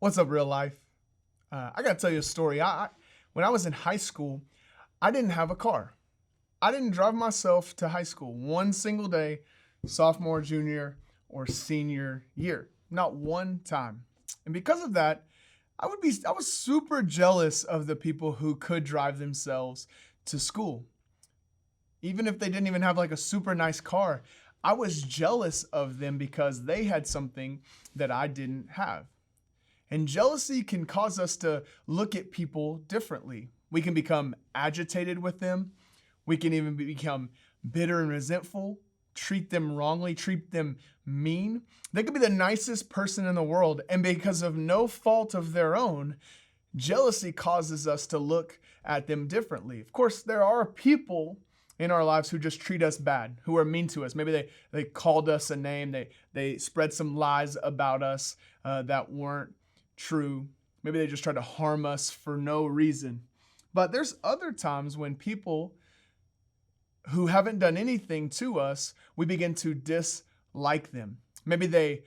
What's up, real life? I gotta tell you a story. When I was in high school, I didn't have a car. I didn't drive myself to high school one single day, sophomore, junior, or senior year. Not one time. And because of that, I was super jealous of the people who could drive themselves to school. Even if they didn't even have like a super nice car, I was jealous of them because they had something that I didn't have. And jealousy can cause us to look at people differently. We can become agitated with them. We can even become bitter and resentful, treat them wrongly, treat them mean. They could be the nicest person in the world, and because of no fault of their own, jealousy causes us to look at them differently. Of course, there are people in our lives who just treat us bad, who are mean to us. Maybe they called us a name, they spread some lies about us that weren't true. Maybe they just tried to harm us for no reason. But there's other times when people who haven't done anything to us, we begin to dislike them. Maybe they,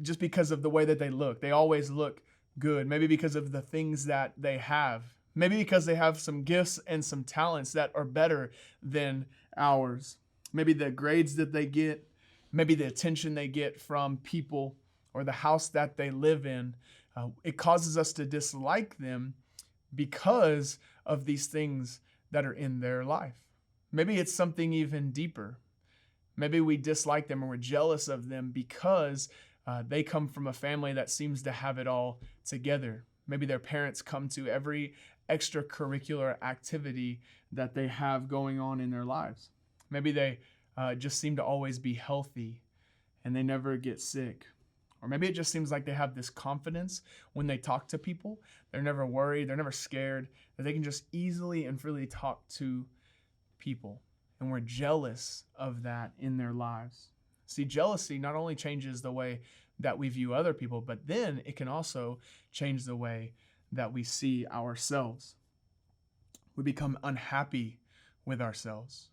just because of the way that they always look good. Maybe because of the things that they have. Maybe because they have some gifts and some talents that are better than ours. Maybe the grades that they get, maybe the attention they get from people or the house that they live in. It causes us to dislike them because of these things that are in their life. Maybe it's something even deeper. Maybe we dislike them or we're jealous of them because they come from a family that seems to have it all together. Maybe their parents come to every extracurricular activity that they have going on in their lives. Maybe they just seem to always be healthy and they never get sick. Or maybe it just seems like they have this confidence when they talk to people. They're never worried, they're never scared, that they can just easily and freely talk to people. And we're jealous of that in their lives. See, jealousy not only changes the way that we view other people, but then it can also change the way that we see ourselves. We become unhappy with ourselves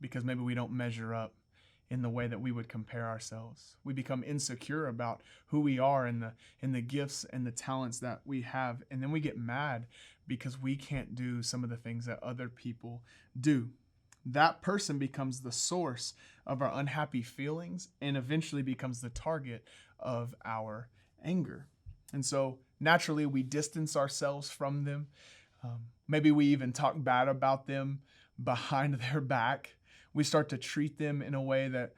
because maybe we don't measure up in the way that we would compare ourselves. We become insecure about who we are and the gifts and the talents that we have. And then we get mad because we can't do some of the things that other people do. That person becomes the source of our unhappy feelings and eventually becomes the target of our anger. And so naturally we distance ourselves from them. Maybe we even talk bad about them behind their back. We start to treat them in a way that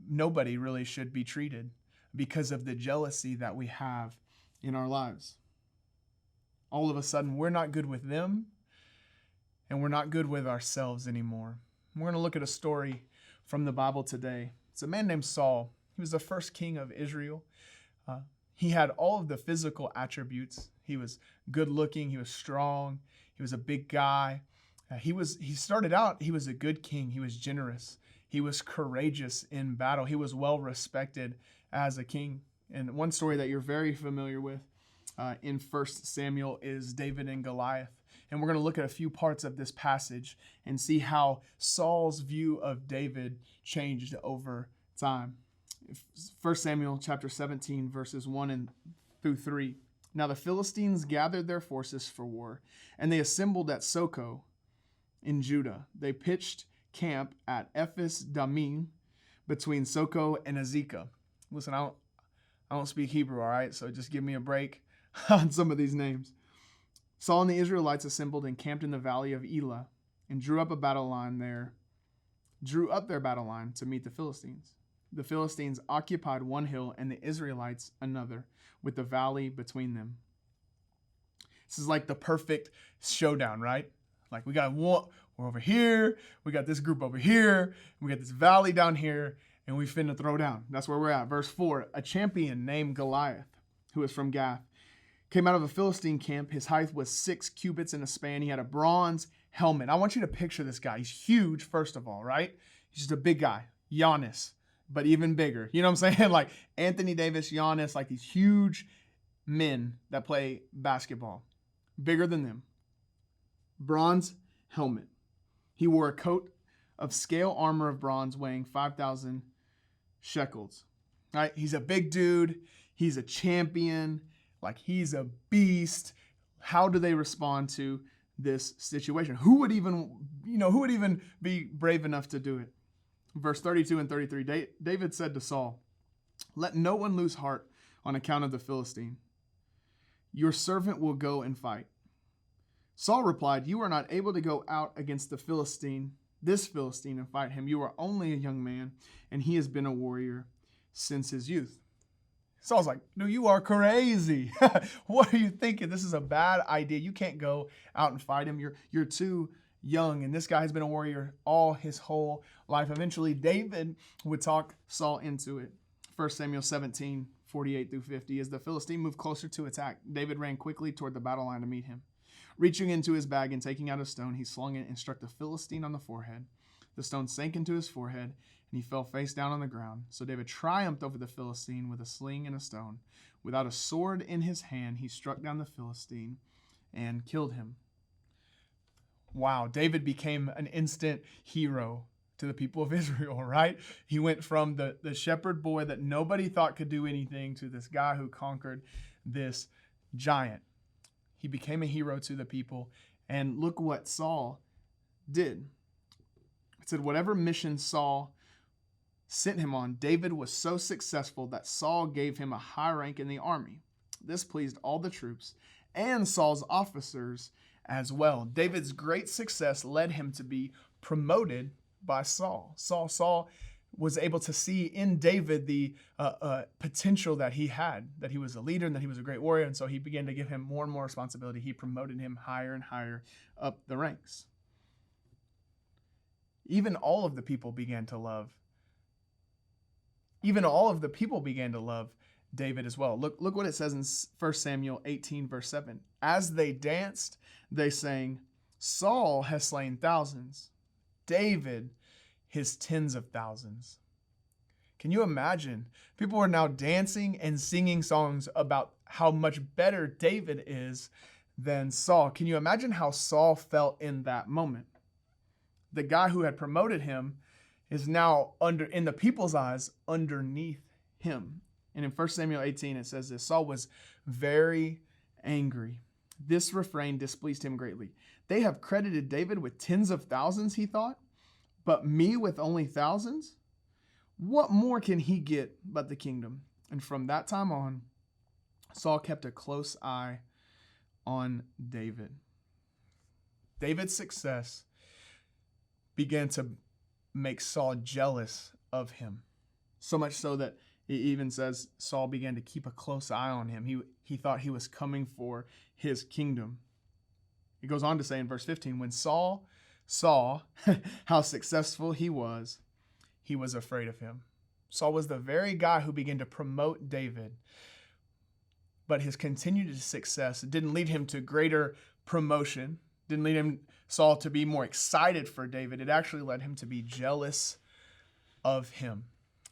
nobody really should be treated because of the jealousy that we have in our lives. All of a sudden, we're not good with them and we're not good with ourselves anymore. We're going to look at a story from the Bible today. It's a man named Saul. He was the first king of Israel. He had all of the physical attributes. He was good looking. He was strong. He was a big guy. He started out, he was a good king. He was generous. He was courageous in battle. He was well respected as a king. And one story that you're very familiar with in 1 Samuel is David and Goliath. And we're going to look at a few parts of this passage and see how Saul's view of David changed over time. 1 Samuel chapter 17, verses 1 through 3. Now the Philistines gathered their forces for war, and they assembled at Soko in Judah. They pitched camp at Ephes Dammim between Soko and Azekah. Listen, I don't speak Hebrew, all right? So just give me a break on some of these names. Saul and the Israelites assembled and camped in the valley of Elah and drew up their battle line to meet the Philistines. The Philistines occupied one hill and the Israelites another, with the valley between them. This is like the perfect showdown, right? Like we're over here, we got this group over here, we got this valley down here, and we finna throw down. That's where we're at. Verse 4, a champion named Goliath, who was from Gath, came out of a Philistine camp. His height was 6 cubits in a span. He had a bronze helmet. I want you to picture this guy. He's huge, first of all, right? He's just a big guy, Giannis, but even bigger. You know what I'm saying? Like Anthony Davis, Giannis, like these huge men that play basketball, bigger than them. Bronze helmet. He wore a coat of scale armor of bronze weighing 5,000 shekels. Right? He's a big dude. He's a champion. Like he's a beast. How do they respond to this situation? Who would even be brave enough to do it? Verse 32 and 33, David said to Saul, "Let no one lose heart on account of the Philistine. Your servant will go and fight." Saul replied, "You are not able to go out against this Philistine, and fight him. You are only a young man, and he has been a warrior since his youth." Saul's like, "No, you are crazy. What are you thinking? This is a bad idea. You can't go out and fight him. You're too young." And this guy has been a warrior all his whole life. Eventually, David would talk Saul into it. 1 Samuel 17, 48 through 50. As the Philistine moved closer to attack, David ran quickly toward the battle line to meet him. Reaching into his bag and taking out a stone, he slung it and struck the Philistine on the forehead. The stone sank into his forehead, and he fell face down on the ground. So David triumphed over the Philistine with a sling and a stone. Without a sword in his hand, he struck down the Philistine and killed him. Wow, David became an instant hero to the people of Israel, right? He went from the shepherd boy that nobody thought could do anything to this guy who conquered this giant. He became a hero to the people. And look what Saul did. It said, whatever mission Saul sent him on, David was so successful that Saul gave him a high rank in the army. This pleased all the troops and Saul's officers as well. David's great success led him to be promoted by Saul. Saul was able to see in David the potential that he had, that he was a leader and that he was a great warrior. And so he began to give him more and more responsibility. He promoted him higher and higher up the ranks. Even all of the people began to love David as well. Look what it says in 1 Samuel 18, verse 7. As they danced, they sang, "Saul has slain thousands, David his tens of thousands." Can you imagine? People are now dancing and singing songs about how much better David is than Saul. Can you imagine how Saul felt in that moment? The guy who had promoted him is now in the people's eyes, underneath him. And in 1 Samuel 18, it says this: Saul was very angry. This refrain displeased him greatly. They have credited David with tens of thousands, he thought, but me with only thousands? What more can he get but the kingdom? And from that time on, Saul kept a close eye on David. David's success began to make Saul jealous of him. So much so that it even says Saul began to keep a close eye on him. He thought he was coming for his kingdom. It goes on to say in verse 15, when Saul saw how successful he was afraid of him. Saul was the very guy who began to promote David, but his continued success didn't lead him to greater promotion, didn't lead Saul to be more excited for David. It actually led him to be jealous of him.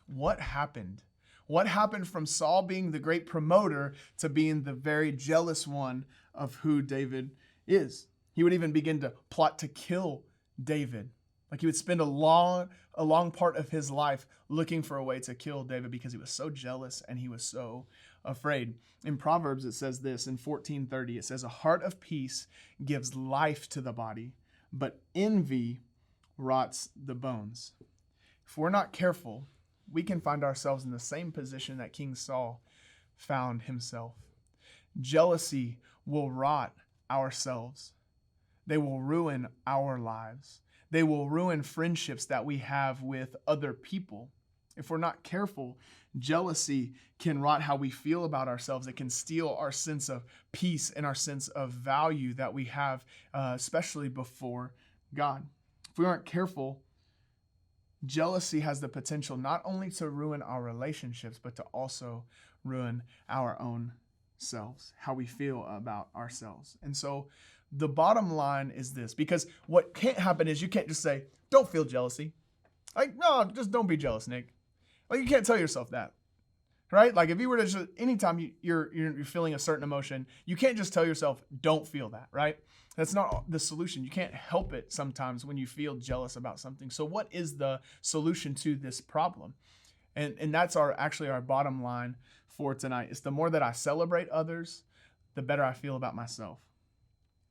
What happened? What happened from Saul being the great promoter to being the very jealous one of who David is? He would even begin to plot to kill David. Like he would spend a long part of his life looking for a way to kill David because he was so jealous and he was so afraid. In Proverbs, it says this in 14:30, it says, a heart of peace gives life to the body, but envy rots the bones. If we're not careful, we can find ourselves in the same position that King Saul found himself. Jealousy will rot ourselves. They will ruin our lives. They will ruin friendships that we have with other people. If we're not careful, jealousy can rot how we feel about ourselves. It can steal our sense of peace and our sense of value that we have, especially before God. If we aren't careful, jealousy has the potential not only to ruin our relationships, but to also ruin our own selves, how we feel about ourselves. And so the bottom line is this, because what can't happen is you can't just say, don't feel jealousy. Like, no, just don't be jealous, Nick. Like, you can't tell yourself that, right? Like, if you were to just, anytime you're feeling a certain emotion, you can't just tell yourself, don't feel that, right? That's not the solution. You can't help it sometimes when you feel jealous about something. So what is the solution to this problem? And that's actually our bottom line for tonight is the more that I celebrate others, the better I feel about myself.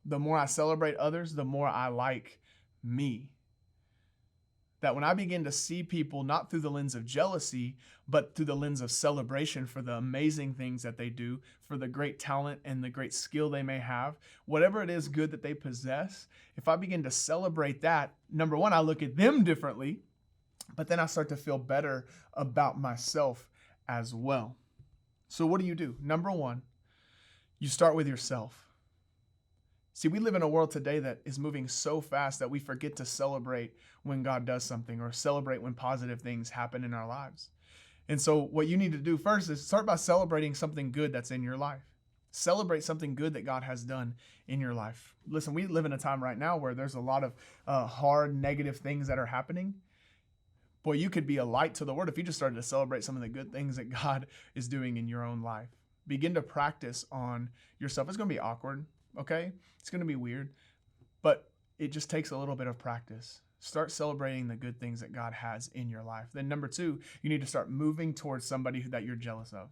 The more I celebrate others, the more I like me. That when I begin to see people not through the lens of jealousy, but through the lens of celebration for the amazing things that they do, for the great talent and the great skill they may have, whatever it is good that they possess, if I begin to celebrate that, number one, I look at them differently, but then I start to feel better about myself as well. So what do? Number one, you start with yourself. See, we live in a world today that is moving so fast that we forget to celebrate when God does something or celebrate when positive things happen in our lives. And so what you need to do first is start by celebrating something good that's in your life. Celebrate something good that God has done in your life. Listen, we live in a time right now where there's a lot of hard, negative things that are happening. Boy, you could be a light to the world if you just started to celebrate some of the good things that God is doing in your own life. Begin to practice on yourself. It's going to be awkward. Okay? It's going to be weird, but it just takes a little bit of practice. Start celebrating the good things that God has in your life. Then number two, you need to start moving towards somebody that you're jealous of.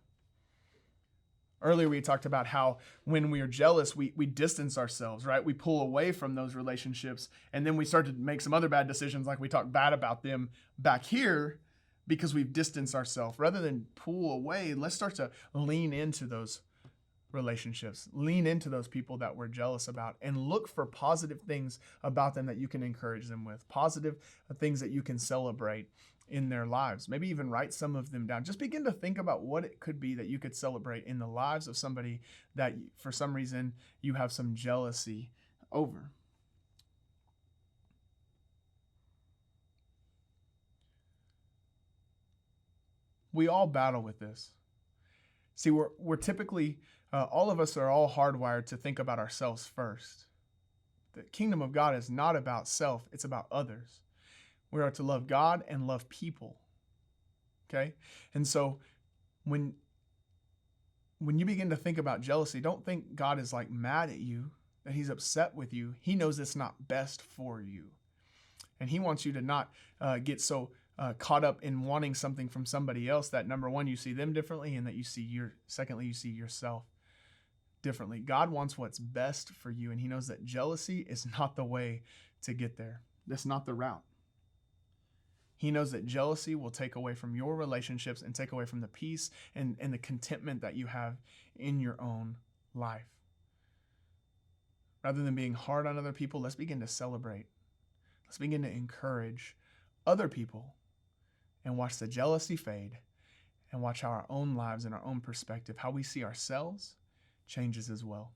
Earlier, we talked about how when we are jealous, we distance ourselves, right? We pull away from those relationships, and then we start to make some other bad decisions, like we talk bad about them back here because we've distanced ourselves. Rather than pull away, let's start to lean into those relationships, lean into those people that we're jealous about, and look for positive things about them that you can encourage them with, positive things that you can celebrate in their lives. Maybe even write some of them down. Just begin to think about what it could be that you could celebrate in the lives of somebody that for some reason you have some jealousy over. We all battle with this. See, we're typically all of us are all hardwired to think about ourselves first. The kingdom of God is not about self, it's about others. We are to love God and love people. Okay? And so when you begin to think about jealousy, don't think God is like mad at you, that he's upset with you. He knows it's not best for you. And he wants you to not get so caught up in wanting something from somebody else that number one, you see them differently, and that you see you see yourself differently. God wants what's best for you, and he knows that jealousy is not the way to get there. That's not the route. He knows that jealousy will take away from your relationships and take away from the peace and the contentment that you have in your own life. Rather than being hard on other people, let's begin to celebrate. Let's begin to encourage other people and watch the jealousy fade and watch how our own lives and our own perspective, how we see ourselves, changes as well.